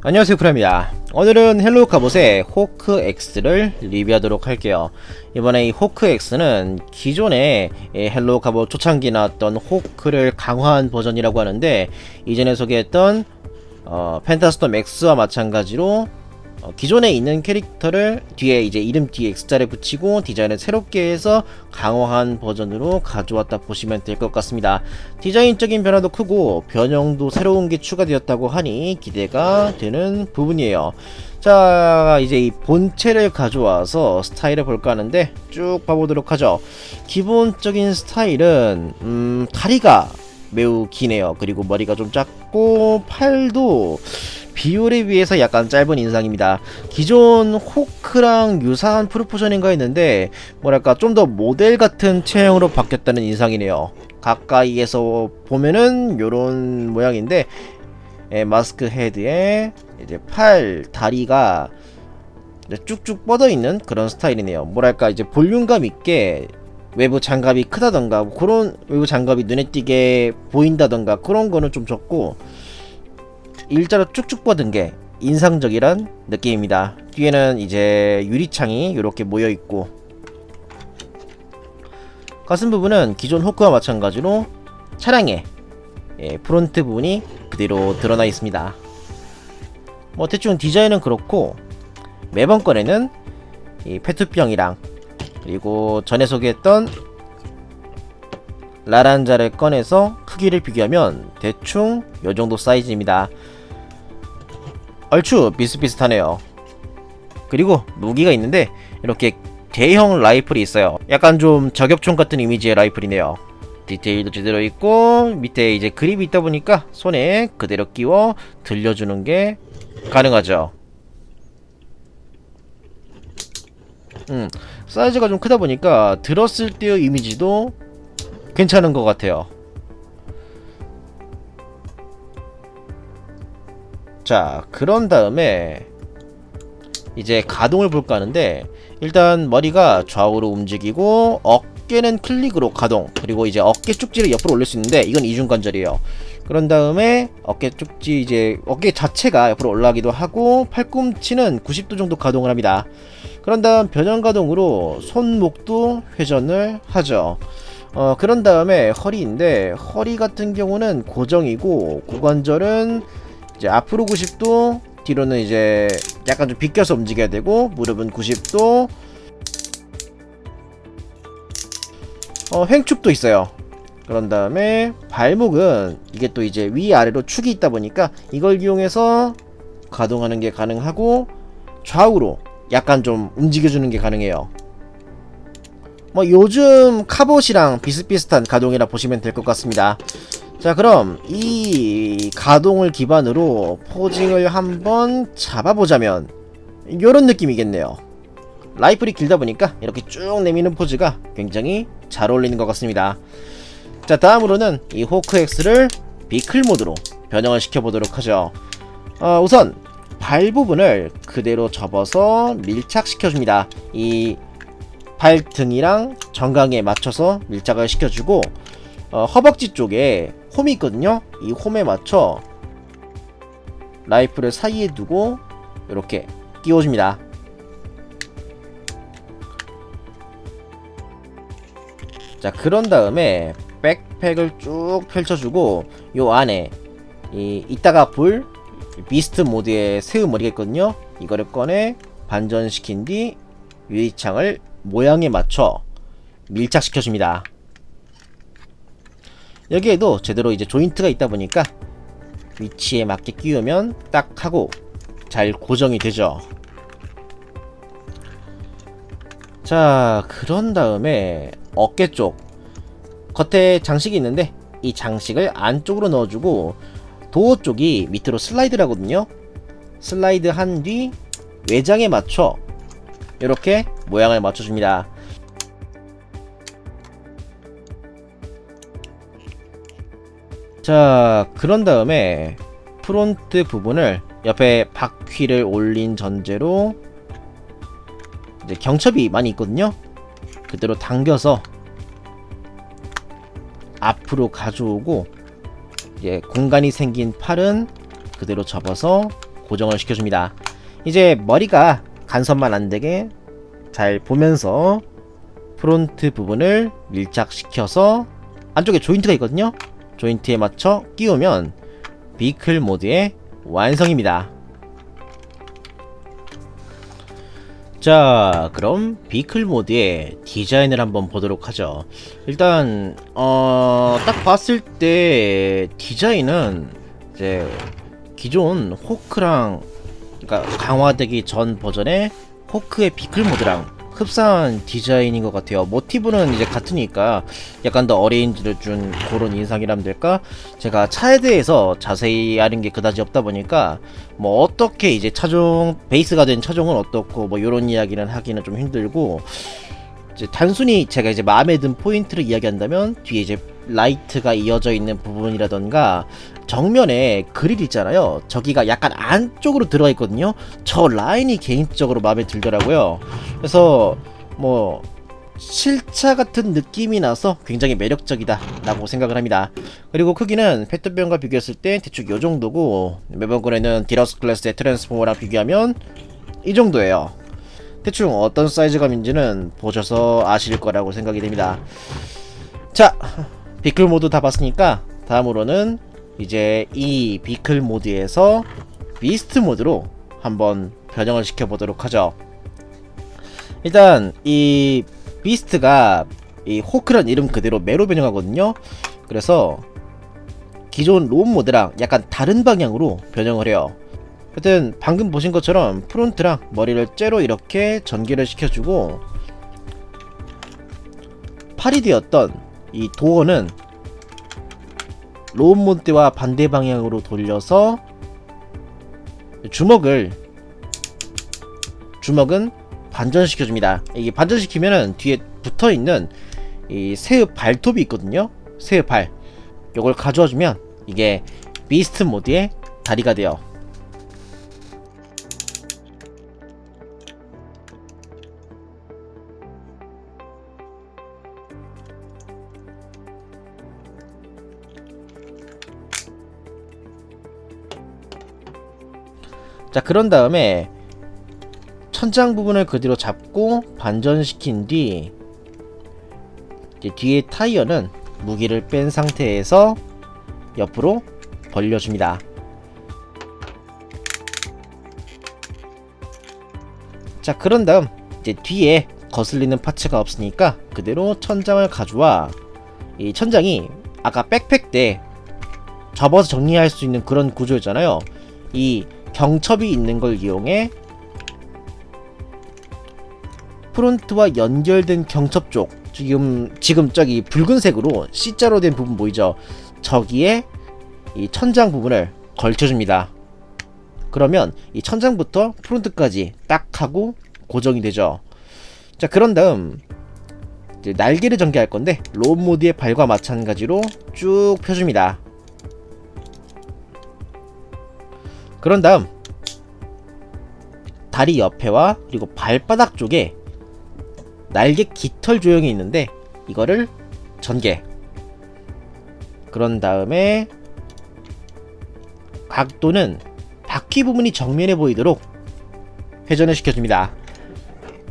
안녕하세요, 쿠라입니다. 오늘은 헬로우 카봇의 호크 X를 리뷰하도록 할게요. 이번에 이 호크 X는 기존에 헬로우 카봇 초창기에 나왔던 호크를 강화한 버전이라고 하는데, 이전에 소개했던 펜타스톰 X와 마찬가지로 기존에 있는 캐릭터를 뒤에 이제 이름 뒤에 X자를 붙이고 디자인을 새롭게 해서 강화한 버전으로 가져왔다 보시면 될 것 같습니다. 디자인적인 변화도 크고 변형도 새로운 게 추가되었다고 하니 기대가 되는 부분이에요. 자, 이제 이 본체를 가져와서 스타일을 볼까 하는데 쭉 봐보도록 하죠. 기본적인 스타일은 다리가 매우 기네요. 그리고 머리가 좀 작고 팔도 비율에 비해서 약간 짧은 인상입니다. 기존 호크랑 유사한 프로포션인가 했는데 뭐랄까 좀 더 모델 같은 체형으로 바뀌었다는 인상이네요. 가까이에서 보면은 요런 모양인데 마스크 헤드에 이제 팔, 다리가 이제 쭉쭉 뻗어 있는 그런 스타일이네요. 뭐랄까 이제 볼륨감 있게 외부 장갑이 크다던가 그런 외부 장갑이 눈에 띄게 보인다던가 그런 거는 좀 적고 일자로 쭉쭉 뻗은 게 인상적이란 느낌입니다. 뒤에는 이제 유리창이 이렇게 모여 있고 가슴 부분은 기존 호크와 마찬가지로 차량의 프론트 부분이 그대로 드러나 있습니다. 뭐 대충 디자인은 그렇고 매번 꺼내는 이 페트병이랑 그리고 전에 소개했던 라란자를 꺼내서 크기를 비교하면 대충 요정도 사이즈입니다. 얼추 비슷비슷하네요. 그리고 무기가 있는데 이렇게 대형 라이플이 있어요. 약간 좀 저격총 같은 이미지의 라이플이네요. 디테일도 제대로 있고 밑에 이제 그립이 있다 보니까 손에 그대로 끼워 들려주는 게 가능하죠. 사이즈가 좀 크다 보니까 들었을 때의 이미지도 괜찮은 것 같아요. 자, 그런 다음에 이제 가동을 볼까 하는데 일단 머리가 좌우로 움직이고 어깨는 클릭으로 가동, 그리고 이제 어깨 쪽지를 옆으로 올릴 수 있는데 이건 이중관절이에요. 그런 다음에 어깨 쪽지 이제 어깨 자체가 옆으로 올라가기도 하고 팔꿈치는 90도 정도 가동을 합니다. 그런 다음 변형 가동으로 손목도 회전을 하죠. 그런 다음에 허리인데 허리 같은 경우는 고정이고 고관절은 이제 앞으로 90도, 뒤로는 이제 약간 좀 비껴서 움직여야 되고 무릎은 90도, 횡축도 있어요. 그런 다음에 발목은 이게 또 이제 위아래로 축이 있다 보니까 이걸 이용해서 가동하는 게 가능하고 좌우로 약간 좀 움직여주는 게 가능해요. 뭐 요즘 카봇이랑 비슷비슷한 가동이라 보시면 될 것 같습니다. 자, 그럼 이 가동을 기반으로 포징을 한번 잡아보자면 요런 느낌이겠네요. 라이플이 길다 보니까 이렇게 쭉 내미는 포즈가 굉장히 잘 어울리는 것 같습니다. 자, 다음으로는 이 호크 X를 비클 모드로 변형을 시켜보도록 하죠. 우선 발 부분을 그대로 접어서 밀착시켜줍니다. 이 발등이랑 정강이에 맞춰서 밀착을 시켜주고 허벅지 쪽에 홈이 있거든요. 이 홈에 맞춰 라이플을 사이에 두고 이렇게 끼워줍니다. 자, 그런 다음에 백팩을 쭉 펼쳐주고 요 안에 이따가 볼 비스트 모드의 새우 머리가 있거든요. 이거를 꺼내 반전시킨 뒤 유리창을 모양에 맞춰 밀착시켜줍니다. 여기에도 제대로 이제 조인트가 있다 보니까 위치에 맞게 끼우면 딱 하고 잘 고정이 되죠. 자, 그런 다음에 어깨 쪽 겉에 장식이 있는데 이 장식을 안쪽으로 넣어주고 도어 쪽이 밑으로 슬라이드를 하거든요. 슬라이드 한 뒤 외장에 맞춰 이렇게 모양을 맞춰줍니다. 자, 그런 다음에 프론트 부분을 옆에 바퀴를 올린 전제로 이제 경첩이 많이 있거든요. 그대로 당겨서 앞으로 가져오고 이제 공간이 생긴 팔은 그대로 접어서 고정을 시켜줍니다. 이제 머리가 간섭만 안되게 잘 보면서 프론트 부분을 밀착시켜서 안쪽에 조인트가 있거든요. 조인트에 맞춰 끼우면 비클 모드의 완성입니다. 자, 그럼 비클 모드의 디자인을 한번 보도록 하죠. 일단 딱 봤을 때 디자인은 이제 기존 호크랑, 그러니까 강화되기 전 버전의 호크의 비클 모드랑 흡사한 디자인인 것 같아요. 모티브는 이제 같으니까 약간 더 어레인지를 준 그런 인상이라면 될까? 제가 차에 대해서 자세히 아는 게 그다지 없다 보니까 뭐 어떻게 이제 차종 베이스가 된 차종은 어떻고 뭐 요런 이야기는 하기는 좀 힘들고, 이제 단순히 제가 이제 마음에 든 포인트를 이야기한다면 뒤에 이제 라이트가 이어져 있는 부분이라던가 정면에 그릴 있잖아요. 저기가 약간 안쪽으로 들어가 있거든요. 저 라인이 개인적으로 마음에 들더라고요. 그래서 뭐 실차 같은 느낌이 나서 굉장히 매력적이다 라고 생각을 합니다. 그리고 크기는 페트병과 비교했을 때 대충 요 정도고, 매번 꺼내는 디러스 클래스의 트랜스포머랑 비교하면 이 정도예요. 대충 어떤 사이즈감인지는 보셔서 아실 거라고 생각이 됩니다. 자, 비클 모드 다 봤으니까 다음으로는 이제 이 비클 모드에서 비스트 모드로 한번 변형을 시켜 보도록 하죠. 일단 이 비스트가 이 호크란 이름 그대로 매로 변형하거든요. 그래서 기존 롬 모드랑 약간 다른 방향으로 변형을 해요. 하여튼 방금 보신 것처럼 프론트랑 머리를 째로 이렇게 전개를 시켜주고, 팔이 되었던 이 도어는 롬 모드 때와 반대 방향으로 돌려서 주먹은 반전시켜줍니다. 이게 반전시키면은 뒤에 붙어있는 이 새의 발톱이 있거든요. 새의 발, 요걸 가져와주면 이게 비스트 모드의 다리가 돼요. 자, 그런 다음에 천장 부분을 그대로 잡고 반전시킨 뒤 이제 뒤에 타이어는 무게를 뺀 상태에서 옆으로 벌려줍니다. 자, 그런 다음 이제 뒤에 거슬리는 파츠가 없으니까 그대로 천장을 가져와, 이 천장이 아까 백팩 때 접어서 정리할 수 있는 그런 구조였잖아요. 이 경첩이 있는 걸 이용해 프론트와 연결된 경첩 쪽, 지금 저기 붉은색으로 C자로 된 부분 보이죠? 저기에 이 천장 부분을 걸쳐줍니다. 그러면 이 천장부터 프론트까지 딱 하고 고정이 되죠. 자, 그런 다음 이제 날개를 전개할 건데 롬 모드의 발과 마찬가지로 쭉 펴줍니다. 그런 다음 다리 옆에와 그리고 발바닥 쪽에 날개 깃털 조형이 있는데 이거를 전개. 그런 다음에 각도는 바퀴 부분이 정면에 보이도록 회전을 시켜줍니다.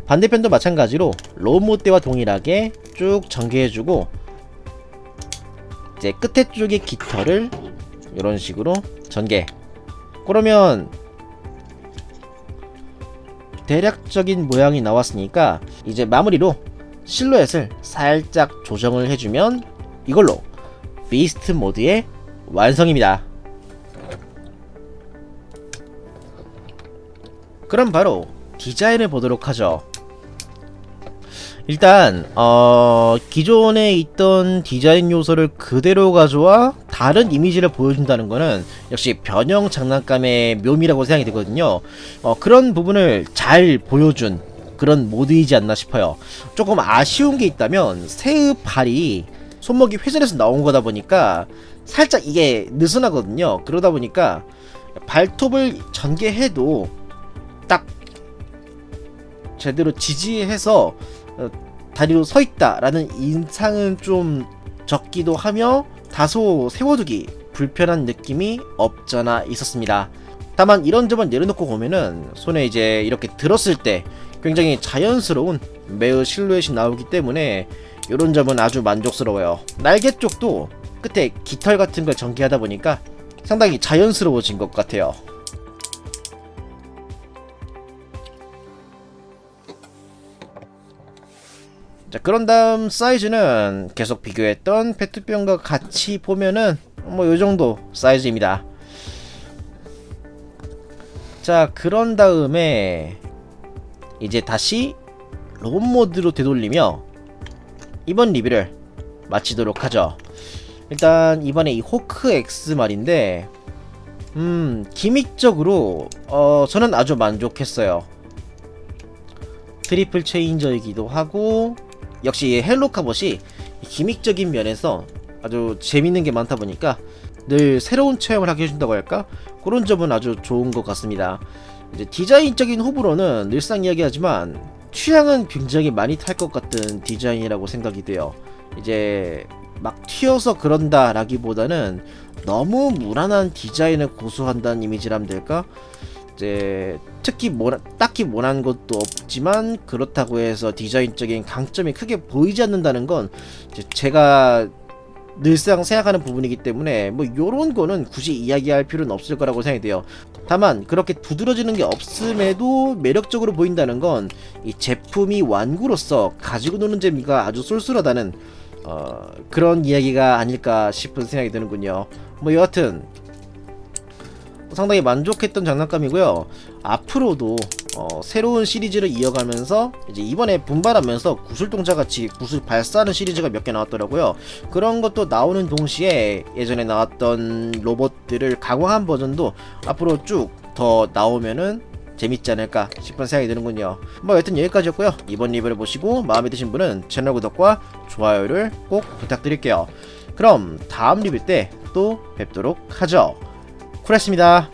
반대편도 마찬가지로 롬 모드 때와 동일하게 쭉 전개해주고, 이제 끝에 쪽의 깃털을 이런 식으로 전개. 그러면 대략적인 모양이 나왔으니까 이제 마무리로 실루엣을 살짝 조정을 해주면 이걸로 비스트 모드의 완성입니다. 그럼 바로 디자인을 보도록 하죠. 일단 기존에 있던 디자인 요소를 그대로 가져와 다른 이미지를 보여준다는 거는 역시 변형 장난감의 묘미라고 생각이 되거든요. 그런 부분을 잘 보여준 그런 모드이지 않나 싶어요. 조금 아쉬운 게 있다면 새의 발이 손목이 회전해서 나온 거다 보니까 살짝 이게 느슨하거든요. 그러다 보니까 발톱을 전개해도 딱 제대로 지지해서 다리로 서있다 라는 인상은 좀 적기도 하며 다소 세워두기 불편한 느낌이 없잖아 있었습니다. 다만 이런 점을 내려놓고 보면은 손에 이제 이렇게 들었을 때 굉장히 자연스러운 매우 실루엣이 나오기 때문에 이런 점은 아주 만족스러워요. 날개 쪽도 끝에 깃털 같은 걸 전개하다 보니까 상당히 자연스러워진 것 같아요. 자, 그런 다음 사이즈는 계속 비교했던 페트병과 같이 보면은 뭐 요정도 사이즈입니다. 자, 그런 다음에 이제 다시 로봇 모드로 되돌리며 이번 리뷰를 마치도록 하죠. 일단 이번에 이 호크 X 말인데 기믹적으로 저는 아주 만족했어요. 트리플 체인저이기도 하고 역시 헬로 카봇이 기믹적인 면에서 아주 재밌는 게 많다 보니까 늘 새로운 체험을 하게 해준다고 할까? 그런 점은 아주 좋은 것 같습니다. 이제 디자인적인 호불호는 늘상 이야기하지만 취향은 굉장히 많이 탈 것 같은 디자인이라고 생각이 돼요. 이제 막 튀어서 그런다 라기보다는 너무 무난한 디자인을 고수한다는 이미지라면 될까? 이제 특히 딱히 모난 것도 없지만 그렇다고 해서 디자인적인 강점이 크게 보이지 않는다는 건 이제 제가 늘상 생각하는 부분이기 때문에 뭐 요런 거는 굳이 이야기할 필요는 없을 거라고 생각이 돼요. 다만 그렇게 두드러지는 게 없음에도 매력적으로 보인다는 건 이 제품이 완구로서 가지고 노는 재미가 아주 쏠쏠하다는 그런 이야기가 아닐까 싶은 생각이 드는군요. 뭐 여하튼 상당히 만족했던 장난감이고요. 앞으로도 새로운 시리즈를 이어가면서 이제 이번에 분발하면서 구슬동자같이 구슬 발사하는 시리즈가 몇 개 나왔더라고요. 그런 것도 나오는 동시에 예전에 나왔던 로봇들을 강화한 버전도 앞으로 쭉 더 나오면은 재밌지 않을까 싶은 생각이 드는군요. 뭐 여튼 여기까지였고요. 이번 리뷰를 보시고 마음에 드신 분은 채널 구독과 좋아요를 꼭 부탁드릴게요. 그럼 다음 리뷰 때 또 뵙도록 하죠. 쿨했습니다.